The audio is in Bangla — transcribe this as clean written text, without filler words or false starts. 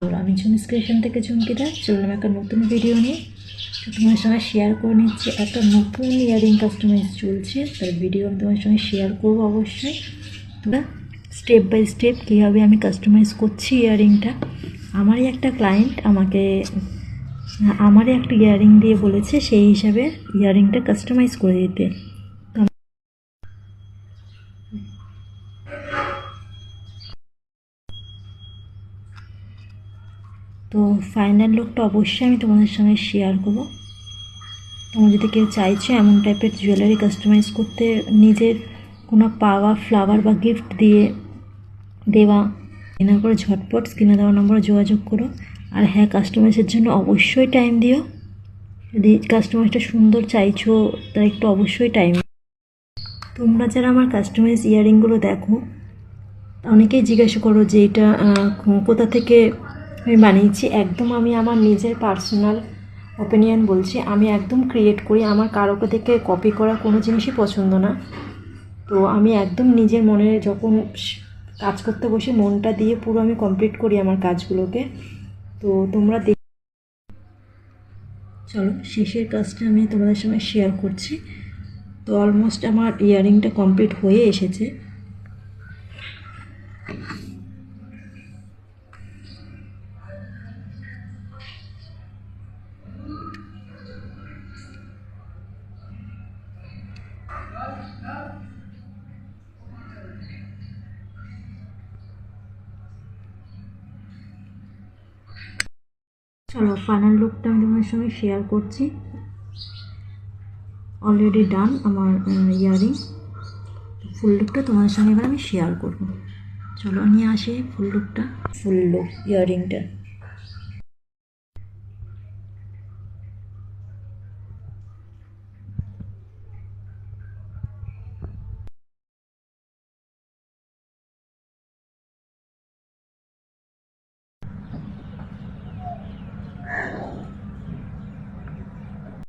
আমি ঝুমস ক্রিয়েশন থেকে চুমকিদা চললাম একটা নতুন ভিডিও নিয়ে। তোমার সঙ্গে শেয়ার করে নিচ্ছি একটা নতুন ইয়ারিং কাস্টমাইজ চলছে, তার ভিডিও আমি তোমার সঙ্গে শেয়ার করবো অবশ্যই। তোমরা স্টেপ বাই স্টেপ কীভাবে আমি কাস্টমাইজ করছি ইয়ারিংটা। আমারই একটা ক্লায়েন্ট আমারই একটা ইয়ারিং দিয়ে বলেছে সেই হিসাবে ইয়ারিংটা কাস্টমাইজ করে দিতে। তো ফাইনাল লুকটা অবশ্যই আমি তোমাদের সঙ্গে শেয়ার করবো। তোমরা যদি কেউ চাইছো এমন টাইপের জুয়েলারি কাস্টমাইজ করতে, নিজের কোনো পাওয়া ফ্লাওয়ার বা গিফট দিয়ে দেওয়া, না করে ঝটপট স্ক্রিনে দেওয়া নম্বরে যোগাযোগ করো। আর হ্যাঁ, কাস্টমাইজের জন্য অবশ্যই টাইম দিও। যদি কাস্টমাইজটা সুন্দর চাইছো তার একটু অবশ্যই টাইম। তোমরা যারা আমার কাস্টমাইজ ইয়ারিংগুলো দেখো, অনেকেই জিজ্ঞাসা করো যে এটা কোথা থেকে আমি বানিয়েছি। একদম আমি আমার নিজের পার্সোনাল ওপিনিয়ন বলছি, আমি একদম ক্রিয়েট করি। আমার কারোকে থেকে কপি করা কোনো জিনিসই পছন্দ না। তো আমি একদম নিজের মনে যখন কাজ করতে বসে মনটা দিয়ে পুরো আমি কমপ্লিট করি আমার কাজগুলোকে। তো তোমরা চলো শেষের কাজটা আমি তোমাদের সঙ্গে শেয়ার করছি। তো অলমোস্ট আমার ইয়ারিংটা কমপ্লিট হয়ে এসেছে। চলো ফাইনাল লুকটা আমি তোমার সঙ্গে শেয়ার করছি। অলরেডি ডান আমার ইয়ারিং। ফুল লুকটা তোমার সঙ্গে এবার আমি শেয়ার করবো। চলো নিয়ে আসি ফুল লুক ইয়ারিংটা।